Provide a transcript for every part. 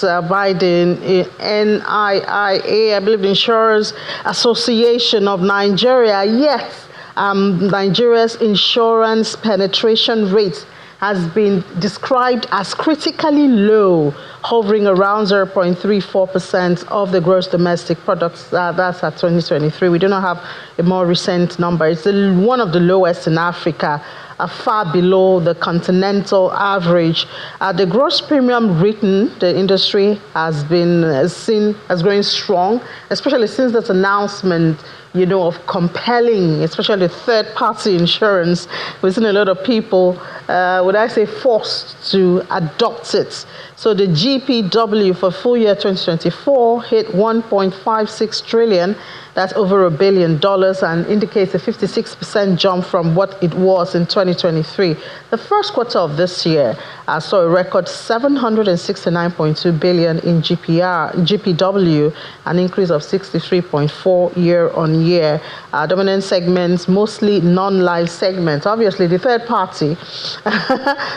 by the NIIA, I believe the Insurers Association of Nigeria. Yes, Nigeria's insurance penetration rate has been described as critically low, hovering around 0.34% of the gross domestic product. That's at 2023. We do not have a more recent number. It's one of the lowest in Africa, far below the continental average. The gross premium written, the industry has been seen as growing strong, especially since this announcement, of compelling, especially third-party insurance. We've seen a lot of people, forced to adopt it. So the GPW for full year 2024 hit 1.56 trillion. That's over $1 billion and indicates a 56% jump from what it was in 2023. The first quarter of this year saw a record 769.2 billion in GPW, an increase of 63.4 year-on-year. Dominant segments, mostly non-life segments. Obviously, the third party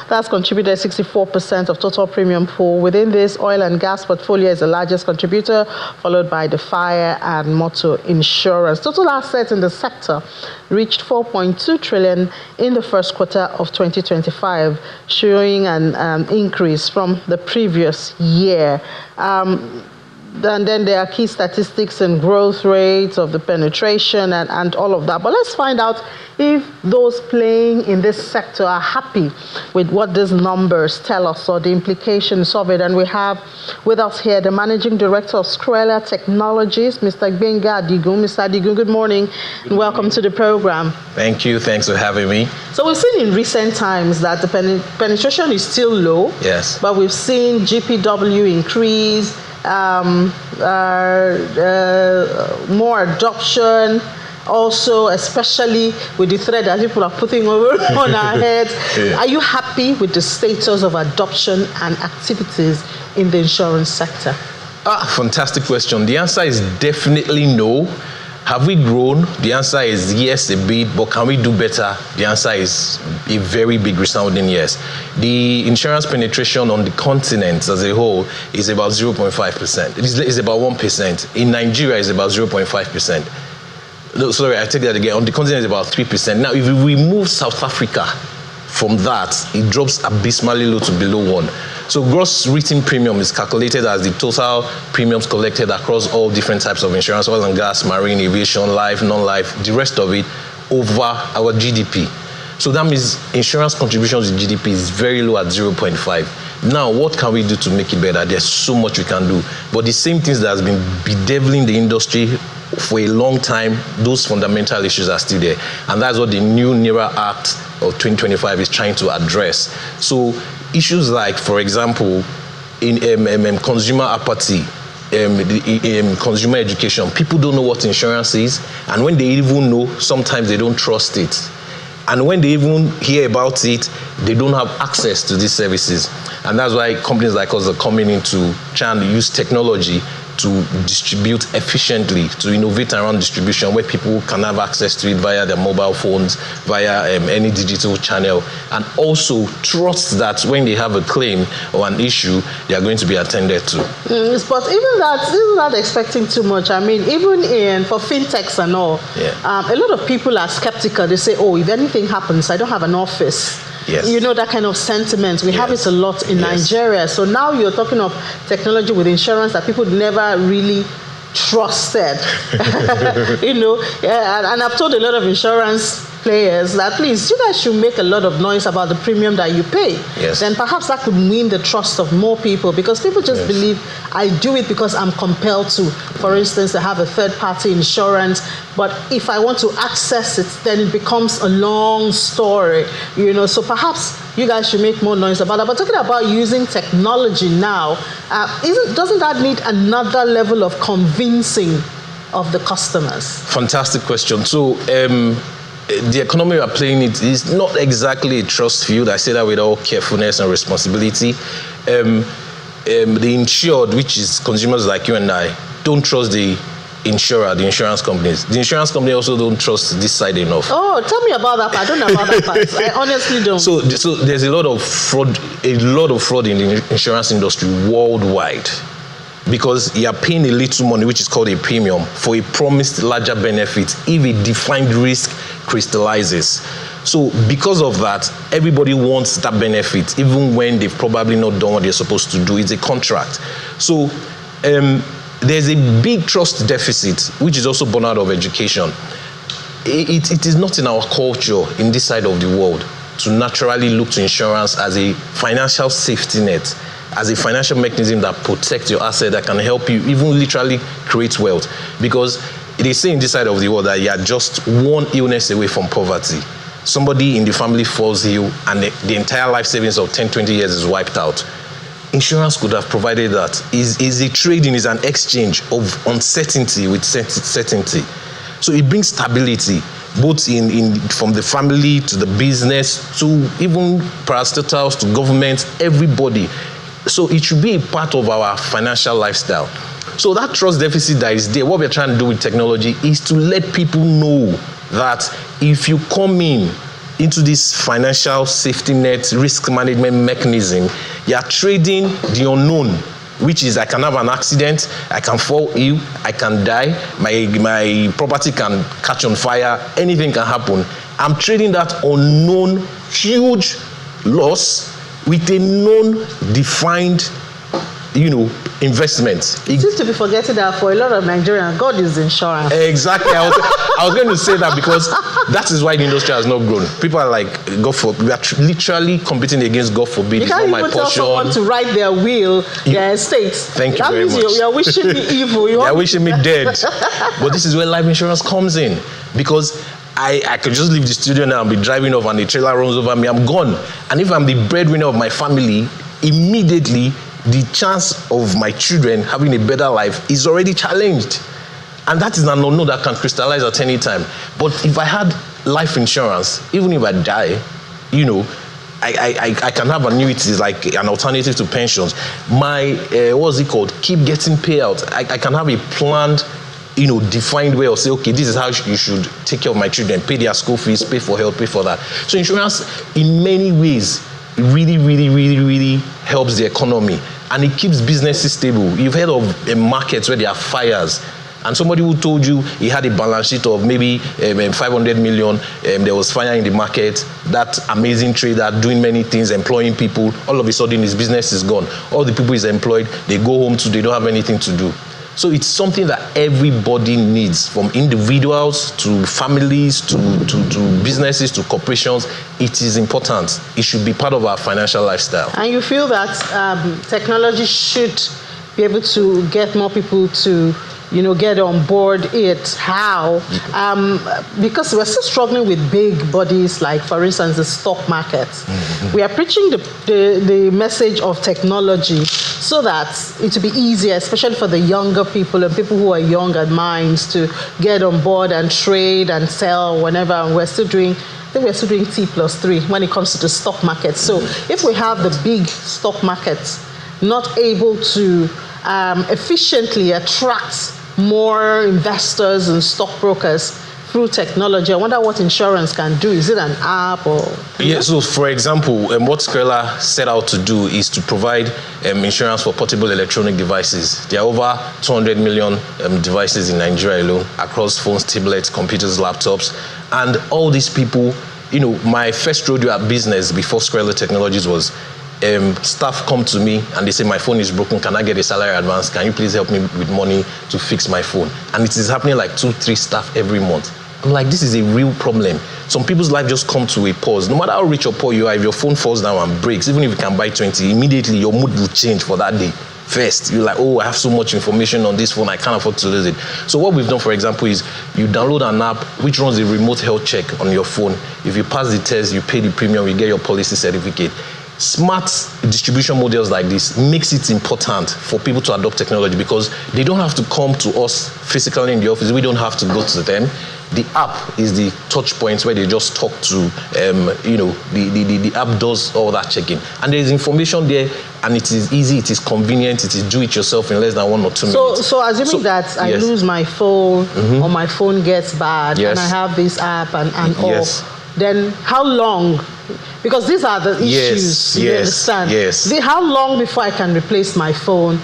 that's contributed 64% of total premium pool. Within this, oil and gas portfolio is the largest contributor, followed by the fire and motor insurance. Total assets in the sector reached 4.2 trillion in the first quarter of 2025, showing an increase from the previous year. And then there are key statistics and growth rates of the penetration and all of that. But let's find out if those playing in this sector are happy with what these numbers tell us or the implications of it. And we have with us here the Managing Director of Scrella Technologies, Mr. Gbenga Adigun. Mr. Adigun, good morning and welcome to the program. Thank you. Thanks for having me. So we've seen in recent times that the penetration is still low. Yes. But we've seen GPW increase, more adoption, also especially with the threat that people are putting over on our heads. Yeah. Are you happy with the status of adoption and activities in the insurance sector? Fantastic question. The answer is definitely no. Have we grown? The answer is yes, a bit, but can we do better? The answer is a very big resounding yes. The insurance penetration on the continent as a whole is about 0.5%. It's about 1%. In Nigeria, it's about 0.5%. No, sorry, I take that again. On the continent, it's about 3%. Now, if we remove South Africa from that, it drops abysmally low to below 1. So gross written premium is calculated as the total premiums collected across all different types of insurance, oil and gas, marine, aviation, life, non-life, the rest of it over our GDP. So that means insurance contributions to GDP is very low at 0.5. Now, what can we do to make it better? There's so much we can do. But the same things that has been bedeviling the industry for a long time, those fundamental issues are still there. And that's what the new NERA Act of 2025 is trying to address. So issues like, for example, in consumer apathy, consumer education, people don't know what insurance is. And when they even know, sometimes they don't trust it. And when they even hear about it, they don't have access to these services. And that's why companies like us are coming in to try and use technology to distribute efficiently, to innovate around distribution where people can have access to it via their mobile phones, via any digital channel, and also trust that when they have a claim or an issue, they are going to be attended to. But even that, isn't that expecting too much? I mean, even for fintechs and all, a lot of people are skeptical. They say, oh, if anything happens, I don't have an office. Yes. That kind of sentiment. We have it a lot in Nigeria. So now you're talking of technology with insurance that people never really trusted. And I've told a lot of insurance players that please, you guys should make a lot of noise about the premium that you pay. Yes. Then perhaps that could win the trust of more people because people just believe I do it because I'm compelled to. For instance, I have a third-party insurance, but if I want to access it, then it becomes a long story. So perhaps you guys should make more noise about that. But talking about using technology now, doesn't that need another level of convincing of the customers? Fantastic question. So the economy we are playing it is not exactly a trust field. I say that with all carefulness and responsibility. The insured, which is consumers like you and I, don't trust the insurer, the insurance companies. The insurance company also don't trust this side enough. Oh, tell me about that part. I don't know about that part. I honestly don't. So there's a lot of fraud in the insurance industry worldwide, because you are paying a little money, which is called a premium, for a promised larger benefit if a defined risk crystallizes. So because of that, everybody wants that benefit, even when they've probably not done what they're supposed to do. It's a contract. So there's a big trust deficit, which is also born out of education. It is not in our culture in this side of the world to naturally look to insurance as a financial safety net, as a financial mechanism that protects your asset, that can help you even literally create wealth. Because it is saying in this side of the world that you are just one illness away from poverty. Somebody in the family falls ill and the entire life savings of 10, 20 years is wiped out. Insurance could have provided that. Is a trading, is an exchange of uncertainty with certainty. So it brings stability, both in from the family to the business to even parastatals to government, everybody. So it should be a part of our financial lifestyle. So that trust deficit that is there, what we're trying to do with technology is to let people know that if you come into this financial safety net risk management mechanism, you are trading the unknown, which is I can have an accident, I can fall ill, I can die, my property can catch on fire, anything can happen. I'm trading that unknown huge loss with a non-defined investment. It seems to be forgetting that for a lot of Nigerians, God is insurance. Exactly. I was going to say that because that is why the industry has not grown. People are like, we are literally competing against God forbid. You can't even tell someone to write their will, their estate. Thank you very much. That means you're wishing me evil. You're wishing me dead. But this is where life insurance comes in, because I could just leave the studio now and be driving off and the trailer runs over me, I'm gone. And if I'm the breadwinner of my family, immediately the chance of my children having a better life is already challenged. And that is an unknown that can crystallize at any time. But if I had life insurance, even if I die, I can have annuities like an alternative to pensions. My, what's it called? Keep getting payout. I can have a planned, defined way of say, okay, this is how you should take care of my children, pay their school fees, pay for health, pay for that. So insurance, in many ways, really, really, really, really helps the economy, and it keeps businesses stable. You've heard of markets where there are fires, and somebody who told you he had a balance sheet of maybe 500 million, there was fire in the market, that amazing trader doing many things, employing people, all of a sudden his business is gone. All the people he's employed, they go home too, they don't have anything to do. So it's something that everybody needs, from individuals to families to businesses to corporations. It is important. It should be part of our financial lifestyle. And you feel that technology should be able to get more people to get on board it. How? Because we're still struggling with big bodies like, for instance, the stock market. Mm-hmm. We are preaching the message of technology so that it will be easier, especially for the younger people and people who are young at minds, to get on board and trade and sell whenever. And we're still doing T+3 when it comes to the stock market. So if we have the big stock markets not able to efficiently attract more investors and stockbrokers through technology, I wonder what insurance can do. Is it an app or? Yeah, so for example, what Skrella set out to do is to provide insurance for portable electronic devices. There are over 200 million devices in Nigeria alone, across phones, tablets, computers, laptops. And all these people, my first rodeo at business before Skrella Technologies was staff come to me and they say, my phone is broken, can I get a salary advance? Can you please help me with money to fix my phone? And it is happening like 2-3 staff every month. I'm like, this is a real problem. Some people's life just come to a pause. No matter how rich or poor you are, if your phone falls down and breaks, even if you can buy 20, immediately your mood will change for that day. First, you're like, oh, I have so much information on this phone, I can't afford to lose it. So what we've done, for example, is you download an app which runs a remote health check on your phone. If you pass the test, you pay the premium, you get your policy certificate. Smart distribution models like this makes it important for people to adopt technology, because they don't have to come to us physically in the office. We don't have to go to them. The app is the touch points where they just talk to, the app does all that checking. And there's information there and it is easy, it is convenient, it is do it yourself in less than 1 or 2 minutes. So assuming that I lose my phone or my phone gets bad and I have this app and all, then how long? Because these are the issues, you understand? Yes. How long before I can replace my phone?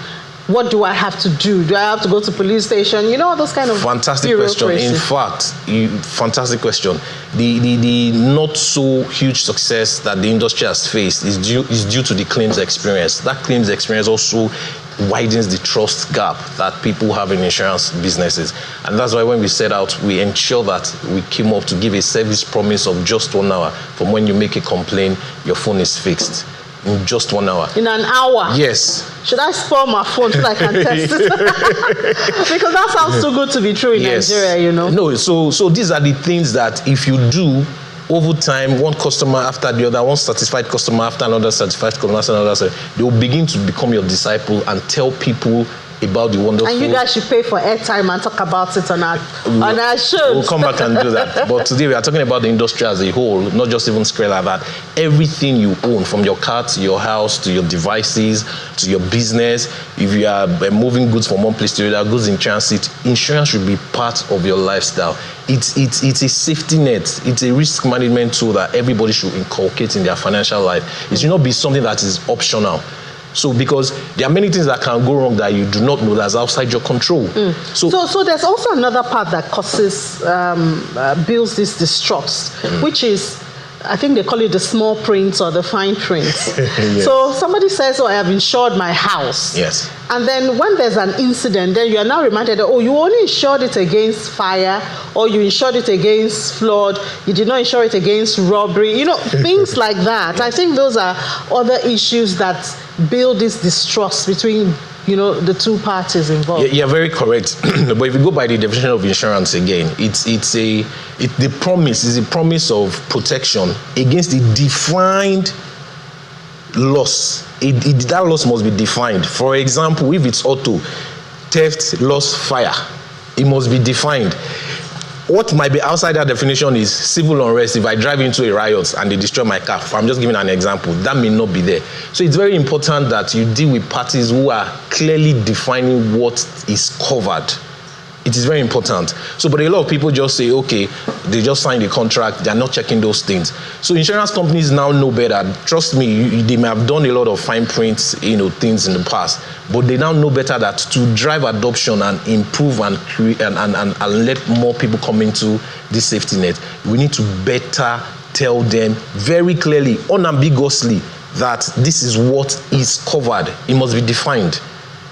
What do I have to do? Do I have to go to police station? You know, those kind of fantastic question. In fact, fantastic question. The not so huge success that the industry has faced is due to the claims experience. That claims experience also widens the trust gap that people have in insurance businesses. And that's why when we set out, we ensure that we came up to give a service promise of just 1 hour. From when you make a complaint, your phone is fixed. In just 1 hour. In an hour? Yes. Should I spoil my phone so I can test it? Because that sounds too good to be true in Nigeria, you know. No, so these are the things that if you do over time, one customer after the other, one satisfied customer after another satisfied customer after another, they will begin to become your disciple and tell people about the wonderful. And you guys should pay for airtime and talk about it on our show. We'll come back and do that. But today we are talking about the industry as a whole, not just even Skrill like that. Everything you own, from your car to your house to your devices to your business. If you are moving goods from one place to the other, goods in transit, insurance should be part of your lifestyle. It's a safety net. It's a risk management tool that everybody should inculcate in their financial life. It should not be something that is optional. So because there are many things that can go wrong that you do not know that's outside your control. So there's also another part that causes, builds this distrust, which is, I think they call it the small print or the fine print. Yes. So somebody says, I have insured my house. Yes. And then when there's an incident, then you are now reminded that, you only insured it against fire, or you insured it against flood, you did not insure it against robbery, things like that. I think those are other issues that build this distrust between the two parties involved. Yeah, you're very correct. But if you go by the definition of insurance again, the promise is a promise of protection against a defined loss. That loss must be defined. For example, if it's auto, theft, loss, fire, it must be defined. What might be outside that definition is civil unrest. If I drive into a riot and they destroy my car, I'm just giving an example, that may not be there. So it's very important that you deal with parties who are clearly defining what is covered. It is very important. So, but a lot of people just say, okay, they just signed a contract, they're not checking those things. So insurance companies now know better. Trust me, they may have done a lot of fine print, things in the past, but they now know better that to drive adoption and improve and create and let more people come into this safety net, we need to better tell them very clearly, unambiguously, that this is what is covered. It must be defined.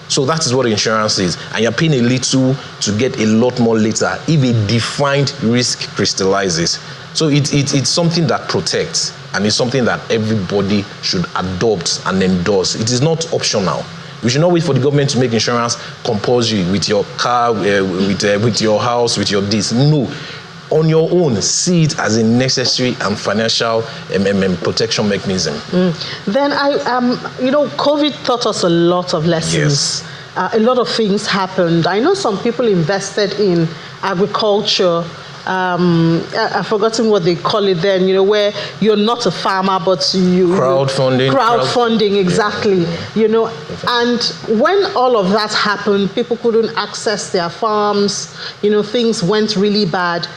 So that is what insurance is. And you're paying a little to get a lot more later if a defined risk crystallizes. So it's something that protects, and it's something that everybody should adopt and endorse. It is not optional. We should not wait for the government to make insurance compulsory with your car, with your house, with your this. No. On your own, see it as a necessary and financial protection mechanism. Then COVID taught us a lot of lessons. Yes. A lot of things happened. I know some people invested in agriculture. I've forgotten what they call it then, where you're not a farmer, but you... Crowdfunding, exactly. And when all of that happened, people couldn't access their farms, things went really bad.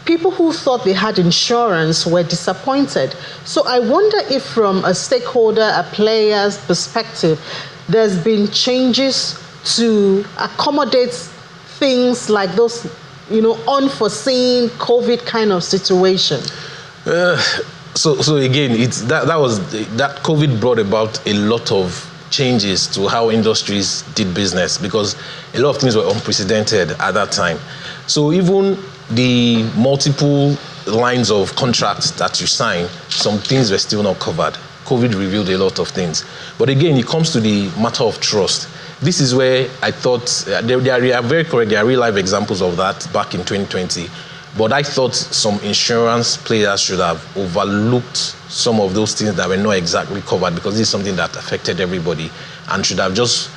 People who thought they had insurance were disappointed. So I wonder if from a stakeholder, a player's perspective, there's been changes to accommodate things like those, unforeseen COVID kind of situation. So again, that COVID brought about a lot of changes to how industries did business, because a lot of things were unprecedented at that time. So even the multiple lines of contracts that you sign, some things were still not covered. COVID revealed a lot of things. But again, it comes to the matter of trust. This is where I thought, they are very correct, there are real life examples of that back in 2020. But I thought some insurance players should have overlooked some of those things that were not exactly covered, because this is something that affected everybody, and should have just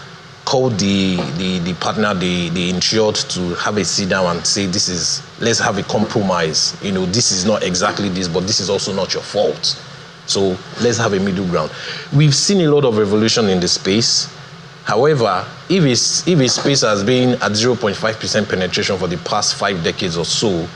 called the partner, the insured, to have a sit down and say, let's have a compromise. This is not exactly this, but this is also not your fault. So let's have a middle ground. We've seen a lot of revolution in the space. However, if a space has been at 0.5% penetration for the past 5 decades or so,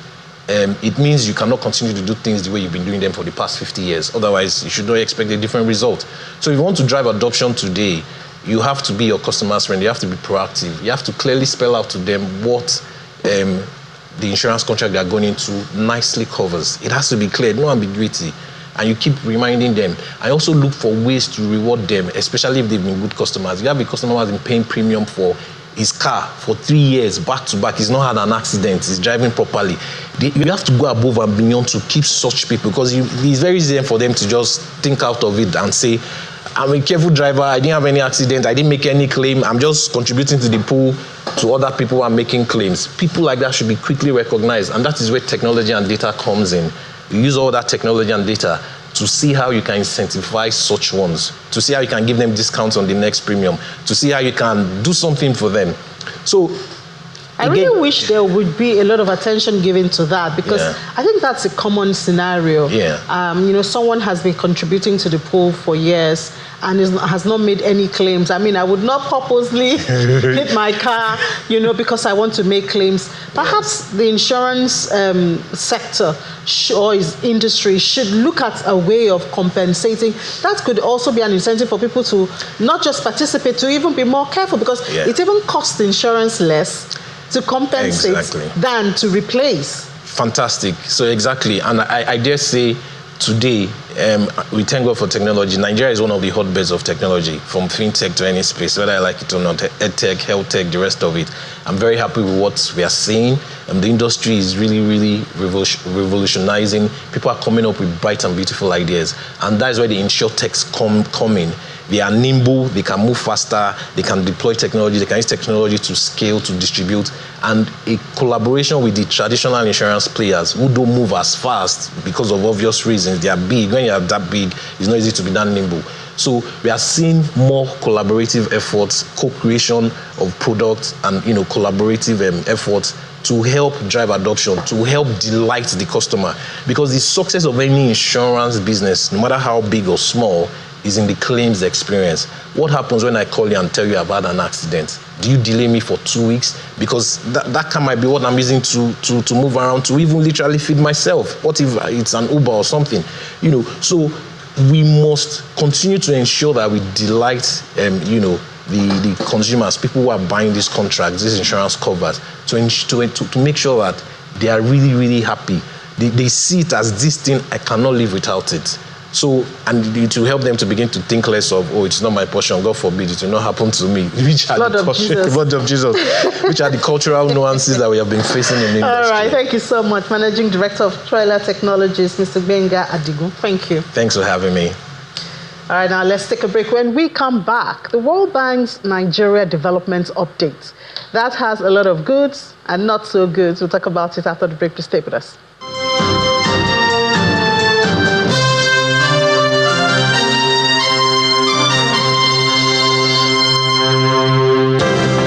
it means you cannot continue to do things the way you've been doing them for the past 50 years. Otherwise, you should not expect a different result. So if you want to drive adoption today, you have to be your customer's friend. You have to be proactive. You have to clearly spell out to them what the insurance contract they are going into nicely covers. It has to be clear, no ambiguity. And you keep reminding them. I also look for ways to reward them, especially if they've been good customers. You have a customer who has been paying premium for his car for 3 years, back to back. He's not had an accident. He's driving properly. You have to go above and beyond to keep such people, because it's very easy for them to just think out of it and say, I'm a careful driver. I didn't have any accident. I didn't make any claim. I'm just contributing to the pool to other people who are making claims. People like that should be quickly recognized. And that is where technology and data comes in. You use all that technology and data to see how you can incentivize such ones, to see how you can give them discounts on the next premium, to see how you can do something for them. So I really wish there would be a lot of attention given to that, because I think that's a common scenario. Someone has been contributing to the pool for years and has not made any claims. I mean, I would not purposely hit my car, because I want to make claims. Perhaps the insurance sector or its industry should look at a way of compensating. That could also be an incentive for people to not just participate, to even be more careful, because it even costs the insurance less to compensate than to replace. Fantastic. So exactly. And I dare say today, we thank God for technology. Nigeria is one of the hotbeds of technology, from fintech to any space, whether I like it or not, edtech, health tech, the rest of it. I'm very happy with what we are seeing. The industry is really, really revolutionizing. People are coming up with bright and beautiful ideas. And that's where the insurtechs come in. They are nimble, they can move faster, they can deploy technology, they can use technology to scale, to distribute, and a collaboration with the traditional insurance players who don't move as fast because of obvious reasons. They are big. When you are that big, it's not easy to be that nimble. So we are seeing more collaborative efforts, co-creation of products, and collaborative efforts to help drive adoption, to help delight the customer. Because the success of any insurance business, no matter how big or small, is in the claims experience. What happens when I call you and tell you I've had an accident? Do you delay me for 2 weeks? Because that car might be what I'm using to move around, to even literally feed myself. What if it's an Uber or something? So we must continue to ensure that we delight, the consumers, people who are buying these contracts, these insurance covers, to make sure that they are really, really happy. They see it as this thing, I cannot live without it. So, and it will help them to begin to think less of, it's not my portion, God forbid, it will not happen to me. Blood of Jesus. Which are the cultural nuances that we have been facing in the industry. All right, thank you so much, Managing Director of Trailer Technologies, Mr. Gbenga Adigun. Thank you. Thanks for having me. All right, now let's take a break. When we come back, the World Bank's Nigeria Development Update. That has a lot of goods and not so goods. We'll talk about it after the break. Please stay with us.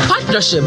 Partnership